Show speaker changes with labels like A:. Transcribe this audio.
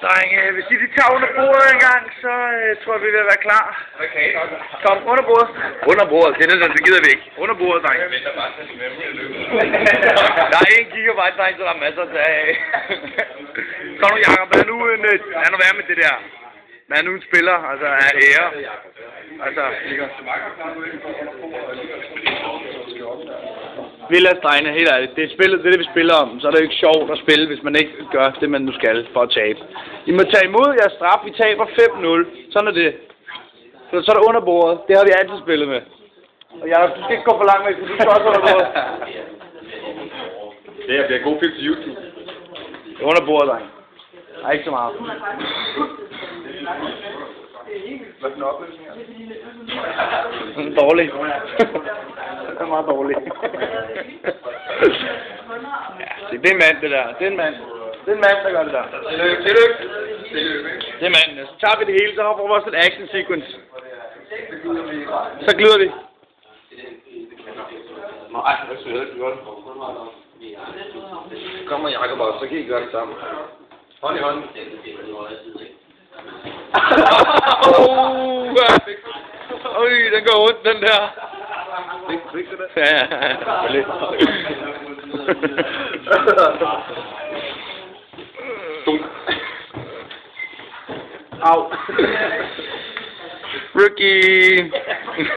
A: Drenge, hvis I tager under bordet en gang, så tror jeg, vi vil være klar.
B: Okay,
A: Kom, under bordet. Under bordet, det gider vi ikke. Under bordet, drenge.
B: Jeg venter bare til
A: Der er 1 gigabyte, drenge, så der er masser at tage af. Kom nu, Jacob, lad nu være med det der. Lad nu en spiller, altså af ære. Altså, Villas, drenge, helt ærligt. Det er spillet, det vi spiller om. Så er det jo ikke sjovt at spille, hvis man ikke gør det, man nu skal for at tabe. I må tage imod jeres straf. Vi taber 5-0. Sådan er det. Så er det under bordet. Det har vi altid spillet med. Og Jacob, du skal ikke gå for langt med, for du skal også under bordet.
B: Det her bliver god film til YouTube.
A: Under bordet, drenge. Nej, ikke så meget.
B: Hvad for en opløsning her?
A: Dårlig. Det er meget dårlig. Ja, det er en mand, det der. Det er en mand. Det er en mand, der gør det der.
B: Tillykke.
A: Det er manden. Så tager vi det hele, så hopper vi også et action sequence. Så glider vi.
B: Nej, hvad synes jeg, det godt. Kommer Jacob også, så kan I gøre det sammen. Hånd i hånd.
A: Øj, den går rundt, den der.
B: Fik du det?
A: Ja. Au. Rookie.